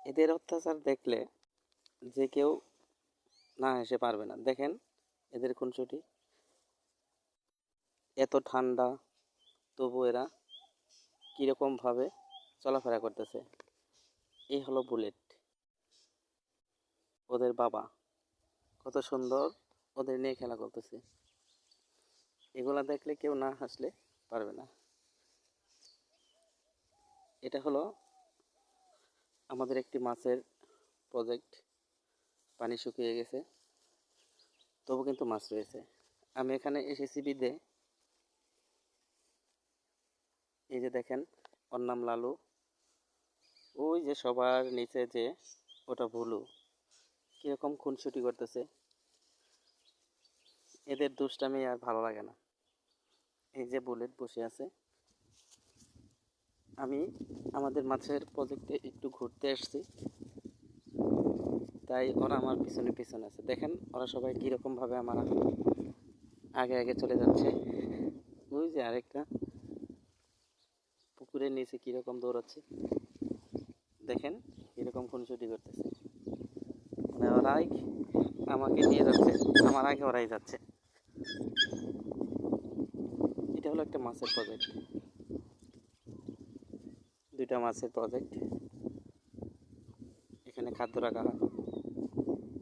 এদের অত্যাচার দেখলে যে কেউ না হেসে পারবে না। দেখেন এদের খুনসুটি, এত ঠান্ডা তবু এরা কীরকমভাবে চলাফেরা করতেছে। এই হলো বুলেট, ওদের বাবা। কত সুন্দর ওদের নিয়ে খেলা করতেছে। এগুলা দেখলে কেউ না হাসলে পারবে না। এটা হলো আমাদের একটি মাছের প্রজেক্ট। পানি শুকিয়ে গেছে, তবু কিন্তু মাছ রয়েছে। আমি এখানে এসেছি বিদে, এই যে দেখেন ওর নাম লালু। ওই যে সবার নিচে যে ওটা ভুলু, কীরকম খুনসুটি করতেছে। এদের দুষ্টামি আর ভালো লাগে না। এই যে বুলেট বসে আছে। আমি আমাদের মাছের প্রজেক্টে একটু ঘুরতে এসেছি, তাই ওরা আমার পিছনে পিছনে আছে। দেখেন ওরা সবাই কীরকমভাবে আমার আগে আগে চলে যাচ্ছে। ওই যে আরেকটা পুকুরের নিচে কীরকম দৌড়াচ্ছে, দেখেন কীরকম খুনসুটি করতেছে। মানে ওরাই আমাকে নিয়ে যাচ্ছে, আমার আগে ওরাই যাচ্ছে। এটা হলো একটা মাছের প্রজেক্ট, দুইটা মাছের প্রজেক্ট। এখানে খাদ্য রাখা হয়।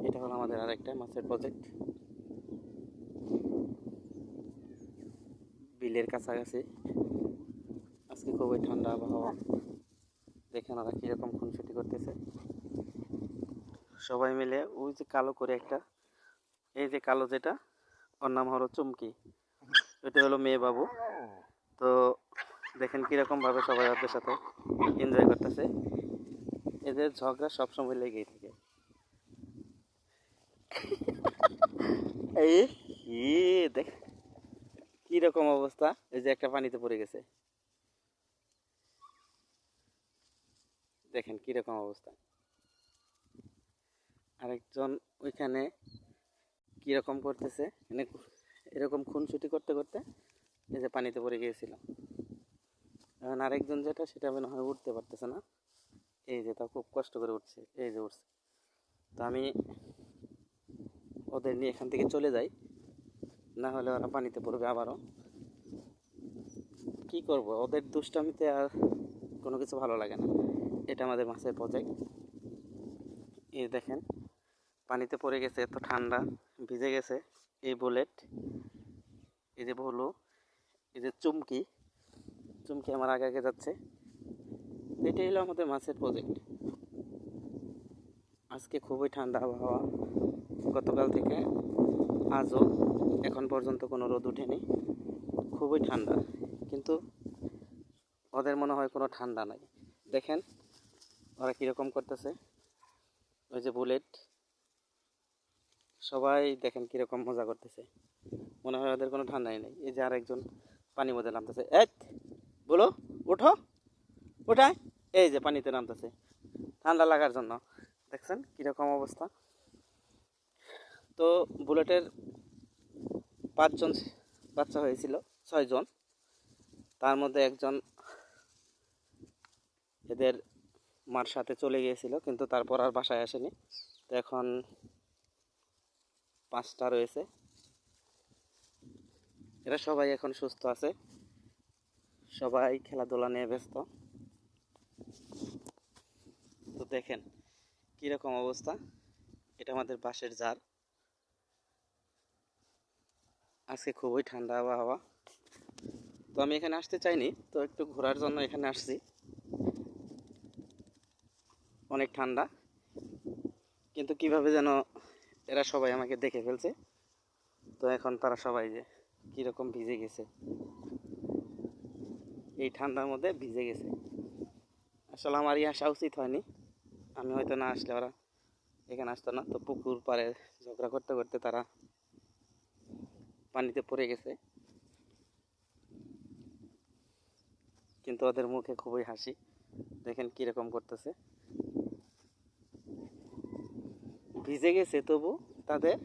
এটা হলো আমাদের আরেকটা মাছের প্রজেক্ট, বিলের কাছাকাছি। আজকে খুবই ঠান্ডা আবহাওয়া। দেখেন ওরা কীরকম খুনসুটি করতেছে সবাই মিলে। ওই যে কালো করে একটা, এই যে কালো যেটা, ওর নাম হলো চুমকি। এটা হলো মেয়ে বাবু। তো দেখেন কীরকমভাবে সবাই ওদের সাথে এনজয় করতেছে। এদের ঝগড়া সবসময় লেগেই থাকে। এই দেখ কীরকম অবস্থা, এই যে একটা পানিতে পড়ে গেছে। দেখেন কীরকম অবস্থা। আরেকজন ওইখানে কীরকম করতেছে, মানে এরকম খুনসুটি করতে করতে এই যে পানিতে পড়ে গিয়েছিল। এখন আরেকজন যেটা, সেটা মনে হয় উঠতে পারতেছে না। এই যে তা খুব কষ্ট করে উঠছে, এই যে উঠছে। তো আমি ওদের নিয়ে এখান থেকে চলে যাই, না হলে ওরা পানিতে পড়বে আবারও। কি করব, ওদের দুষ্টামিতে আর কোনো কিছু ভালো লাগে না। এটা আমাদের মাছের প্রজেক্ট। এই দেখেন পানিতে পড়ে গেছে, এত ঠান্ডা, ভিজে গেছে। এই বুলেট, এই যে ভুলু, এই যে চুমকি। চুমকি আমার আগে আগে যাচ্ছে। এটাই হলো আমাদের মাছের প্রজেক্ট। আজকে খুবই ঠান্ডা আবহাওয়া। গতকাল থেকে আজও এখন পর্যন্ত কোনো রোদ ওঠেনি। খুবই ঠান্ডা, কিন্তু ওদের মনে হয় কোনো ঠান্ডা নাই। দেখেন ওরা কীরকম করতেছে। ওই যে বুলেট, সবাই দেখেন কীরকম মজা করতেছে। মনে হয় ওদের কোনো ঠান্ডাই নেই। এই যে আরেকজন পানির মধ্যে নামতেছে, বলো ওঠো, ওঠায়। এই যে পানিতে নামতেছে ঠান্ডা লাগার জন্য। দেখছেন কীরকম অবস্থা। তো বুলেটের 5জন বাচ্চা হয়েছিল, 6জন। তার মধ্যে একজন এদের মার সাথে চলে গিয়েছিল, কিন্তু তারপর আর বাসায় আসেনি। তো এখন 5টা রয়েছে। এরা সবাই এখন সুস্থ আছে, সবাই খেলাধুলা নিয়ে ব্যস্ত। তো দেখেন কীরকম অবস্থা। এটা আমাদের বাঁশের জার। আজকে খুবই ঠান্ডা আবহাওয়া। তো আমি এখানে আসতে চাইনি, তো একটু ঘোরার জন্য এখানে আসছি। অনেক ঠান্ডা, কিন্তু কিভাবে যেন এরা সবাই আমাকে দেখে ফেলছে। তো এখন তারা সবাই যে কীরকম ভিজে গেছে, এই ঠান্ডার মধ্যে ভিজে গেছে। আসলে আমারই আসা উচিত হয়নি। আমি হয়তো না আসলে ওরা এখানে আসতো না। তো পুকুর পাড়ে ঝগড়া করতে করতে তারা পানিতে পড়ে গেছে, কিন্তু ওদের মুখে খুবই হাসি। দেখেন কীরকম করতেছে। ভিজে গেছে তবু তাদের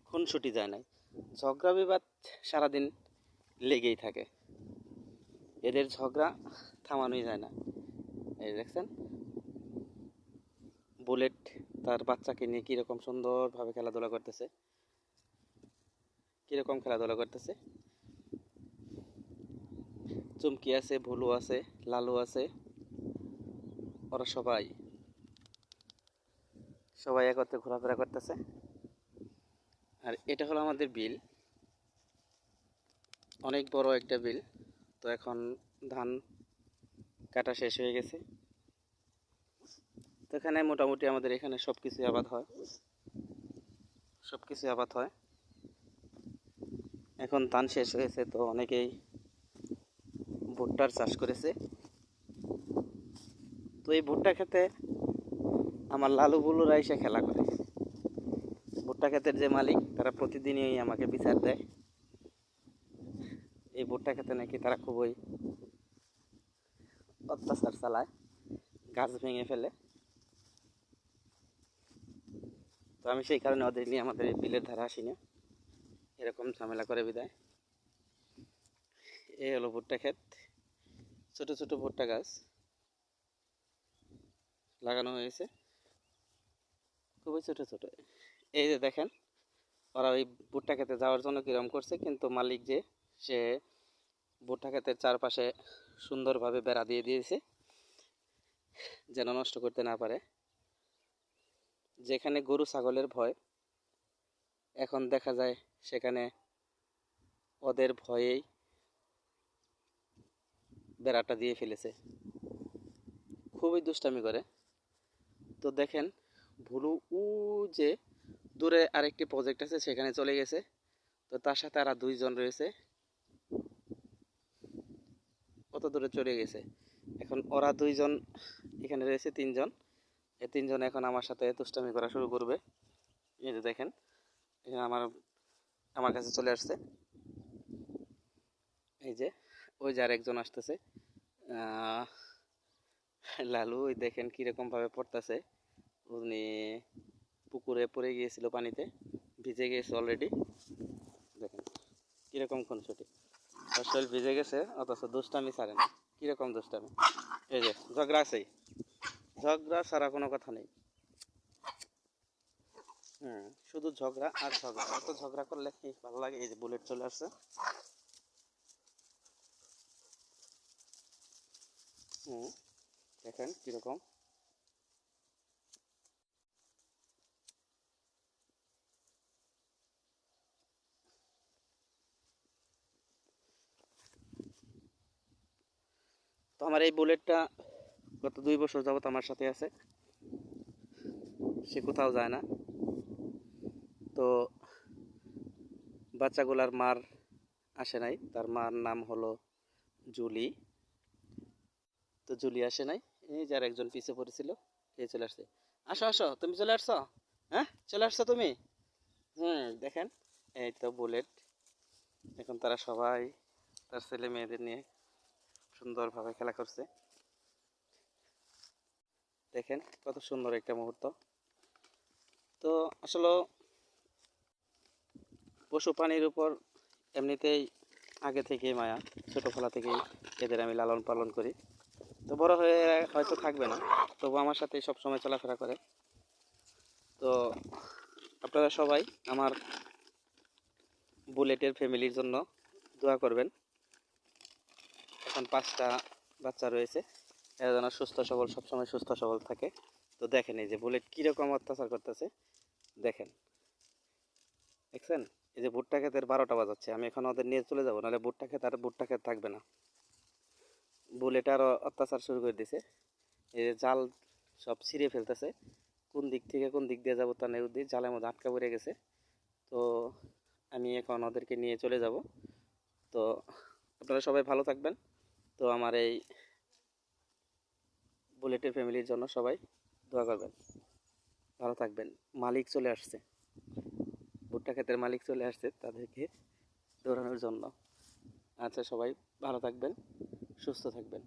খুনসুটি যায় নাই। ঝগড়া বিবাদ সারাদিন লেগেই থাকে, এদের ঝগড়া থামানোই যায় না। এই দেখছেন বুলেট তার বাচ্চাকে নিয়ে কীরকম সুন্দরভাবে খেলাধুলা করতেছে, কীরকম খেলাধুলা করতেছে। চুমকি আছে, ভুলু আছে, লালু আছে, ওরা সবাই সবাই একত্রে ঘোরাফেরা করতেছে। আর এটা হলো আমাদের বিল, অনেক বড় একটা বিল। তো এখন ধান কাটা শেষ হয়ে গেছে। তো এখানে মোটামুটি আমাদের এখানে সব কিছুই আবাদ হয়, সব কিছুই আবাদ হয়। এখন ধান শেষ হয়েছে, তো অনেকেই ভুট্টার চাষ করেছে। তো এই ভুট্টা খেতে আমার লালু বুলুরা এসে খেলা করে। ভুট্টা ক্ষেতের যে মালিক, তারা প্রতিদিনই আমাকে বিচার দেয়। এই ভুট্টা খেতে নাকি তারা খুবই অত্যাচার চালায়, গাছ ভেঙে ফেলে। তো আমি সেই কারণে ওদের নিয়ে আমাদের এই বিলের ধারে আসি না, এরকম ঝামেলা করে বিদায়। এই হলো ভুট্টা ক্ষেত, ছোট ছোট ভুট্টা গাছ লাগানো হয়েছে, খুবই ছোট ছোট। এই যে দেখেন, ওরা ওই ভুট্টা খেতে যাওয়ার জন্য কিরম করছে, কিন্তু মালিক যে সে ভুট্টা ক্ষেতের চারপাশে সুন্দরভাবে বেড়া দিয়ে দিয়েছে, যেন নষ্ট করতে না পারে। যেখানে গরু ছাগলের ভয়, এখন দেখা যায় সেখানে ওদের ভয়েই বেড়াটা দিয়ে ফেলেছে, খুবই দুষ্টামি করে। তো দেখেন, ভুলু ও যে দূরে আরেকটি প্রজেক্ট আছে সেখানে চলে গেছে। তো তার সাথে আর দুইজন রয়েছে, কত দূরে চলে গেছে। এখন ওরা দুইজন এখানে রয়েছে, তিনজন। এই তিনজন এখন আমার সাথে দুষ্টামি করা শুরু করবে। এই যে দেখেন, এখানে আমার কাছে চলে আসছে। এই যে ওই যে আর একজন আসতেছে, লালু। ওই দেখেন কিরকম ভাবে পড়তেছে, উনি পুকুরে পড়ে গিয়েছিল, পানিতে ভিজে গিয়েছে অলরেডি। দেখেন কিরকম খুনসুটি, শরীর ভিজে গেছে অথচ দুষ্টামি ছাড়ে না। কিরকম দুষ্টামি, এই যে ঝগড়া আছেই, ঝগড়া ছাড়া কোনো কথা নেই। শুধু ঝগড়া আর ঝগড়া, অত ঝগড়া করলে কি ভালো লাগে। এই যে বুলেট চলে আসছে। দেখেন কিরকম। তো আমার এই বুলেটটা গত 2 বছর যাবত আমার সাথে আছে, সে কোথাও যায় না। তো বাচ্চাগুলার মার আসে নাই, তার মার নাম হলো জুলি। তো জুলি আসে নাই, এই যার একজন পিছে পড়েছিল, কে চলে আসছে। আসো আসো, তুমি চলে আসছো, হ্যাঁ চলে আসছো তুমি। দেখেন, এই তো বুলেট। এখন তারা সবাই তার ছেলে মেয়েদের নিয়ে সুন্দরভাবে খেলা করছে। দেখেন কত সুন্দর একটা মুহূর্ত। তো আসলে পশু প্রাণীর উপর এমনিতেই আগে থেকেই মায়া, ছোটোবেলা থেকেই এদের আমি লালন পালন করি। তো বড় হয়ে হয়তো থাকবে না, তবু আমার সাথে সবসময় চলাফেরা করে। তো আপনারা সবাই আমার বুলেটের ফ্যামিলির জন্য দোয়া করবেন। এখন 5টা বাচ্চা রয়েছে, এরা যেন সুস্থ সবল, সবসময় সুস্থ সবল থাকে। তো দেখেন এই যে বুলেট কীরকম অত্যাচার করতেছে, দেখেন, দেখছেন। এই যে ভুট্টা ক্ষেতের 12টা বাজাচ্ছে, আমি এখন ওদের নিয়ে চলে যাবো, নাহলে ভুট্টা ক্ষেত আর ভুট্টা ক্ষেত থাকবে না। বুলেট আরও অত্যাচার শুরু করে দিছে, এই যে জাল সব ছিঁড়ে ফেলতেছে, কোন দিক থেকে কোন দিক দিয়ে যাবো তা নেই, দিয়ে জালের মধ্যে আটকা পড়ে গেছে। তো আমি এখন ওদেরকে নিয়ে চলে যাব। তো আপনারা সবাই ভালো থাকবেন। তো আমার এই বুলেটের ফ্যামিলির জন্য সবাই দোয়া করবেন, ভালো থাকবেন। মালিক চলে আসছে, ভুট্টা ক্ষেতের মালিক চলে আসছে তাদেরকে দৌড়ানোর জন্য। আচ্ছা, সবাই ভালো থাকবেন, সুস্থ থাকবেন।